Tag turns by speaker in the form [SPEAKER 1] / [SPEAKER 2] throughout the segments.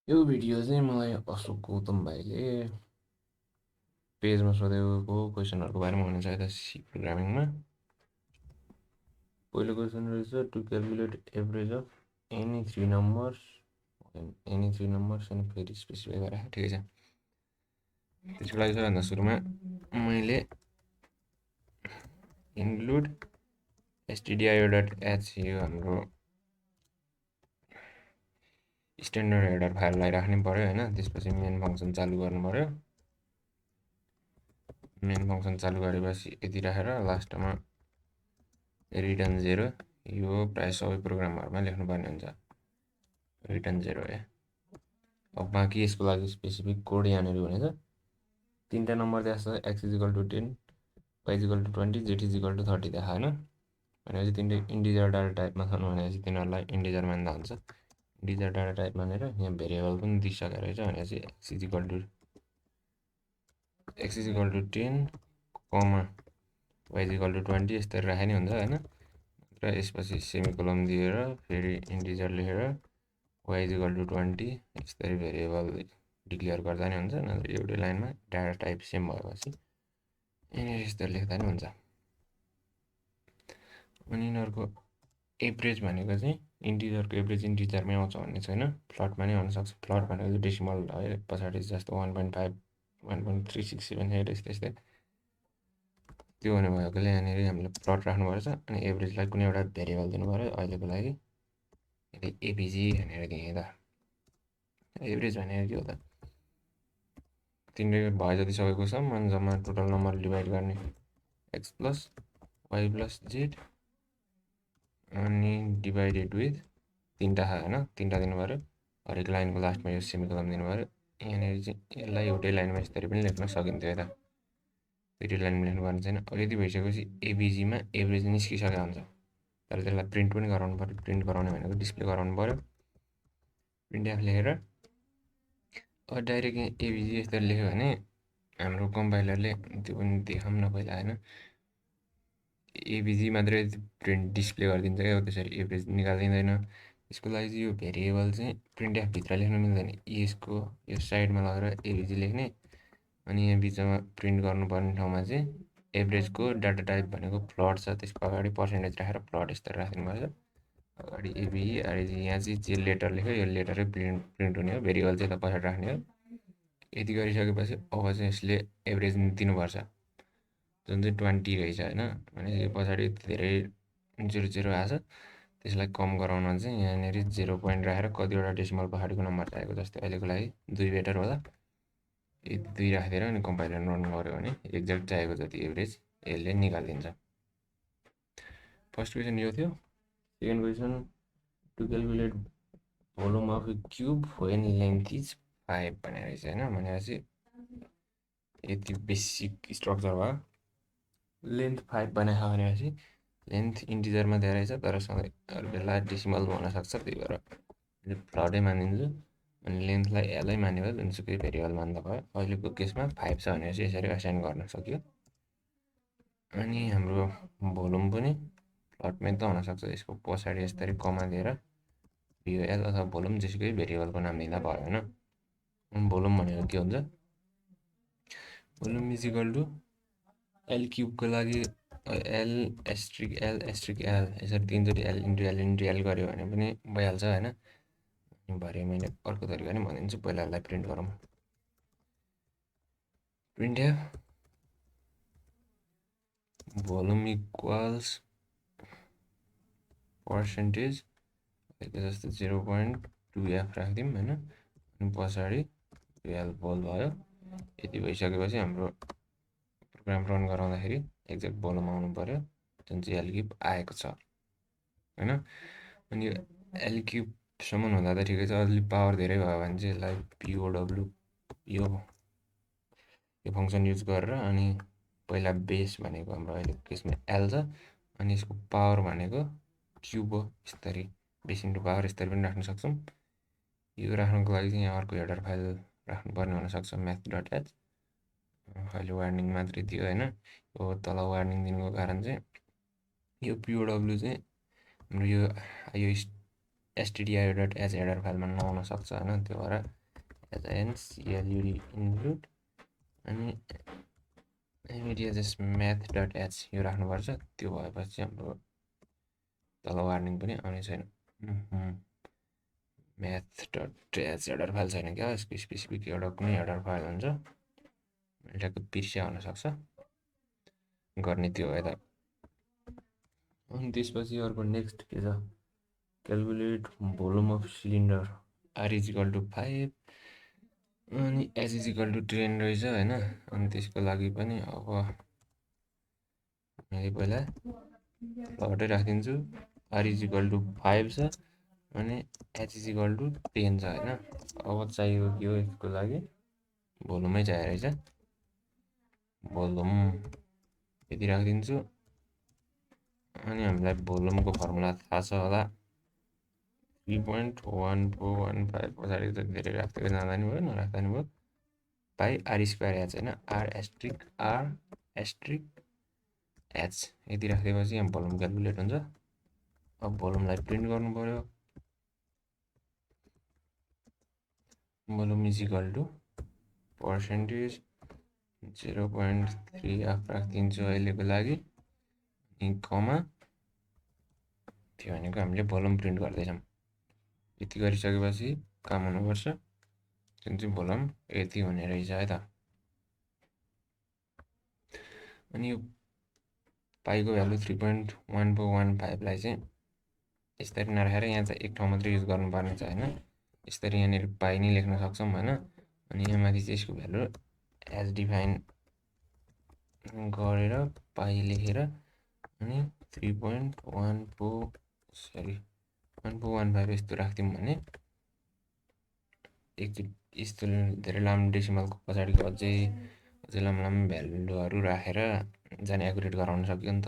[SPEAKER 1] यो भिडियो चाहिँ मलाई अशोक गौतम भाइले पेजमा सोधेको क्वेसनहरूको बारेमा हुनेछ यता सी प्रोग्रामिङमा। पहिलो क्वेसन रहेछ to calculate average of any three numbers अनि फेरि स्पेसिफाई गरेर ठिकै छ। त्यसको लागि सबैभन्दा सुरुमा मैले इन्क्लुड stdio डट एच यो हाम्रो स्ट्यान्डर्ड हेडर फाइललाई राख्नै पर्यो होइन। त्यसपछि मेन फङ्सन चालु गर्नु पर्यो। मेन फङ्सन चालु गरेपछि यति राखेर लास्टमा रिटर्न 0 यो प्रायः सबै प्रोग्रामहरूमा लेख्नुपर्ने हुन्छ, रिटर्न 0 है। अब बाँकी यसको लागि स्पेसिफिक कोड यहाँनिर हुनेछ। तीनवटा नम्बर त्यहाँ छ, x equal to 10, y equal to 20, z equal to 30 देखा होइन। भनेपछि तिनले इन्टिजर डाटा टाइपमा छन् भनेपछि तिनीहरूलाई इन्टिजर मान्दा हुन्छ। इन्टिजर डाटा टाइप मानेर यहाँ भेरिएबल पनि दिइसकेको रहेछ भनेपछि x equal to 10 comma y equal to 20 यस्तरी राखे नि हुन्छ होइन। र यसपछि सेमिकोलन दिएर फेरि इन्टिजर लेखेर y इजिकल टु 20 यस्तरी भेरिएबल डिक्लेयर गर्दा नि हुन्छ। नत्र एउटै लाइनमा डाटा टाइप सेम भएपछि यहाँनिर यस्तरी लेख्दा नि हुन्छ। अनि यिनीहरूको एभरेज भनेको चाहिँ इन्टिजरको एभरेज इन्टिजरमै आउँछ भन्ने छैन, फ्लटमा नै आउनसक्छ। फ्लट भनेको चाहिँ डेसिमल है, पछाडि जस्तो 1.5 1.367 यस्तै त्यो हुने भएकोले यहाँनिर हामीले फ्लट राख्नुपर्छ। अनि एभरेजलाई कुनै एउटा भेरिएबल दिनु पऱ्यो। अहिलेको लागि एबिजी भनेर दिएँ त। एभरेज भनेको के हो त, तिनले भए जति सबैको सम अनि जम्मा टोटल नम्बर डिभाइड गर्ने x plus y plus z अनि डिभाइडेड विथ तीनवटा होइन, तीनवटा दिनु पऱ्यो। हरेक लाइनको लास्टमा यो सेमिकोलन दिनु पऱ्यो। यहाँनिर चाहिँ यसलाई एउटै लाइनमा यसरी पनि लेख्न सकिन्थ्यो यता, दुइटै लाइनमा लेख्नुपर्ने छैन। अब यति भइसकेपछि एबिजीमा एभरेज निस्किसकेको हुन्छ, तर त्यसलाई प्रिन्ट पनि गराउनु पऱ्यो। प्रिन्ट गराउने भनेको डिस्प्ले गराउनु पऱ्यो। प्रिन्ट एफ लेखेर अब डाइरेक्ट यहाँ एबिजी यस्तरी लेख्यो भने हाम्रो कम्पाइलरले त्यो पनि देखाउँ न पहिला होइन, एबिजी मात्रै प्रिन्ट डिस्प्ले गरिदिन्छ क्या, त्यसरी एभरेज निकालिदिँदैन। यसको लागि चाहिँ यो भेरिएबल चाहिँ प्रिन्ट एफभित्र लेख्न मिल्दैन। यसको यो साइडमा लगेर एबिजी लेख्ने अनि यहाँ बिचमा प्रिन्ट गर्नुपर्ने ठाउँमा चाहिँ एभरेजको डाटा टाइप भनेको फ्लट छ, त्यसको अगाडि पर्सेन्टेज राखेर फ्लट यस्तरी राखिदिनुपर्छ। अगाडि एबिई आरजी यहाँ चाहिँ जे लेटर लेख्यो यो लेटरै प्रिन्ट हुने हो, भेरिएबल चाहिँ यता पछाडि राख्ने हो। यति गरिसकेपछि अब चाहिँ यसले एभरेज दिनुपर्छ जुन चाहिँ 20 रहेछ होइन। भनेपछि पछाडि धेरै 00 आएछ, त्यसलाई कम गराउन चाहिँ यहाँनिर 0 पोइन्ट राखेर कतिवटा डेसिमल पछाडिको नम्बर चाहिएको, जस्तै अहिलेको लागि 2 बेटर होला। यो 2 राखिदिएर अनि कम्पाइलर रन गऱ्यो भने एक्ज्याक्ट चाहिएको जति एभरेज यसले निकालिदिन्छ। फर्स्ट क्वेसन यो थियो। Second question to calculate volume of a cube when length is 5 भनेर रहेछ होइन। भनेपछि यति बेसिक स्ट्रक्चर भयो। लेन्थ 5 बनाएको भनेपछि लेन्थ इन्टिजरमा धेरै छ, तर सधैँ अरू बेला डेसिमल हुनसक्छ, त्यही भएर फ्लटै मानिदिन्छु। अनि लेन्थलाई एलै मान्यो भने जुनसुकै भेरिएबल मान्दा भयो। अहिलेको केसमा 5 छ भनेपछि यसरी असाइन गर्न सक्यो। अनि हाम्रो भोल्युम पनि फ्लटमै त हुनसक्छ, यसको पछाडि यसरी कमा दिएर भिओएल अथवा भोल्युम जेसुकै भेरिएबलको नाम दिँदा भयो होइन। भोल्युम भनेको के हुन्छ, भोल्युम इजिकल टु एल क्युबको लागि एल एस्ट्रिक एल यसरी 3 चोटि एल इन्टु एल गऱ्यो भने पनि भइहाल्छ होइन। भरे मैले अर्को तरिका नै भनिदिन्छु, पहिला यसलाई प्रिन्ट गरौँ। Print F volume equals percentage जस्तो 0.2f राखिदिउँ होइन। अनि पछाडि एल भोल भयो। यति भइसकेपछि हाम्रो प्रोग्राम रन गराउँदाखेरि एक्ज्याक्ट भोल्युम आउनु पऱ्यो जुन चाहिँ एल क्युब आएको छ होइन। अनि यो एल क्युबसम्म हुँदा त ठिकै छ, अलिक पावर धेरै भयो भने चाहिँ यसलाई पिओडब्लु यो फङ्सन युज गरेर अनि पहिला बेस भनेको हाम्रो अहिलेको केसमा एल छ, अनि यसको पावर भनेको क्युब हो, यस्तरी बेस इन्टु पावर यस्तरी पनि राख्न सक्छौँ। यो राख्नको लागि चाहिँ यहाँ अर्को हेडर फाइल राख्नुपर्ने हुनसक्छ, म्याथ डट एच। अहिले वार्निङ मात्रै दियो होइन। यो तल वार्निङ दिनुको कारण चाहिँ यो पिओडब्लु चाहिँ हाम्रो यो एसटिडिआई डट एच हेडर फाइलमा नआउन सक्छ होइन। त्यो भएर CLUD इन्क्लुड अनि इमिडिया जस्ट म्याथ डट एच यो राख्नुपर्छ। त्यो भएपछि हाम्रो तल वार्निङ पनि आउने छैन। Math dot H header file छैन क्या, यसको स्पेसिफिक एउटा कुनै हेडर फाइल हुन्छ, मैले ट्याक्क बिर्स्या हुनसक्छ गर्ने त्यो यता। अनि त्यसपछि अर्को नेक्स्ट के छ, calculate volume of cylinder r is equal to 5 अनि एच इज इक्वल टु 10 रहेछ होइन। अनि त्यसको लागि पनि अब मैले पहिला हटाइ राखिदिन्छु। आर इज इक्वल टु 5 छ अनि एच इज इक्वल टु 10 छ होइन। अब चाहिएको के हो यसको लागि, भोल्युमै चाहिएको रहेछ, भोल्युम यति राखिदिन्छु। अनि हामीलाई भोल्युमको फर्मुला थाहा छ होला, 3.1415 पछाडि त धेरै राख्दै जाँदा नि भयो, नराख्दा नि भयो, पाइ आर स्क्वायर एच होइन, आर एस्ट्रिक एच यति राखिदिएपछि यहाँ भोल्युम क्यालकुलेट हुन्छ। अब भोल्युमलाई प्रिन्ट गर्नु पर्यो, volume is equal to percentage 0.3 half राखिदिन्छु अहिलेको लागि, कमा त्यो भनेको हामीले भोल्युम प्रिन्ट गर्दैछौँ। यति गरिसकेपछि काम हुनुपर्छ, जुन चाहिँ भोल्युम यति हुने रहेछ है त। अनि यो पाइको भ्यालु 3.1415 लाई चाहिँ यसरी नराखेर यहाँ चाहिँ एक ठाउँ मात्रै युज गर्नुपर्ने छ होइन। यसरी यहाँनिर पाइ नै लेख्न सक्छौँ होइन। अनि यहाँ माथि चाहिँ यसको भ्यालु एज डिफाइन गरेर पाइ लेखेर अनि 1415 यस्तो राख्थ्यौँ भने एकचोटि यस्तो धेरै लामो डेसिमलको पछाडिको अझै लामो लामो भ्यालुहरू राखेर जाने एकुरेट गराउन सक्यो नि त।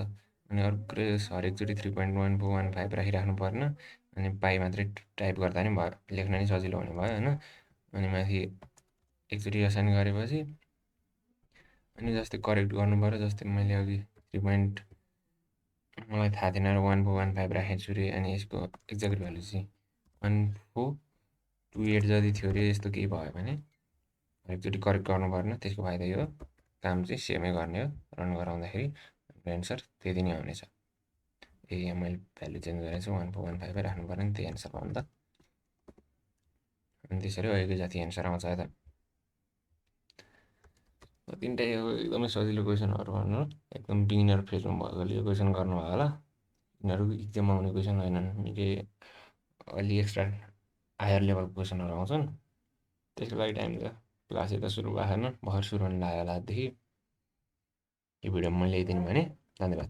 [SPEAKER 1] अनि अर्को कुरो हरेकचोटि 3.1415 राखिराख्नु पर्न, अनि पाइ मात्रै टाइप गर्दा नि भयो, लेख्न नि सजिलो हुने भयो होइन। अनि माथि एकचोटि असाइन गरेपछि अनि जस्तै करेक्ट गर्नु पर्यो, जस्तै मैले अघि मलाई थाहा थिएन र 1415 राखेको छु रे, अनि यसको एक्ज्याक्ट भ्यालु चाहिँ 1428 जति थियो अरे। यस्तो केही भयो भने एकचोटि करेक्ट गर्नु पर्ने, त्यसको फाइदा यो काम चाहिँ सेमै गर्ने हो, रन गराउँदाखेरि एन्सर त्यति नै आउनेछ। यहाँ मैले भ्यालु चेन्ज गरेको छु, 1415 राख्नु पर्ने नि, त्यही एन्सर पाउनु त। अनि त्यसरी अहिलेको जति एन्सर आउँछ यता। तिनवटा यो एकदमै सजिलो क्वेसनहरू भन्नु, एकदम बिगिनर फेजमा भएकोले यो क्वेसन गर्नुभयो होला। यिनीहरू इक्जाममा आउने क्वेसन होइनन्, निकै अलि एक्स्ट्रा हायर लेभलको क्वेसनहरू आउँछन्। त्यसको लागि टाइम छ, क्लास यता सुरु भएको छैन, भर्खर सुरु हुन लाग्यो होला आजदेखि। यो भिडियो मैले यति नै भने, धन्यवाद।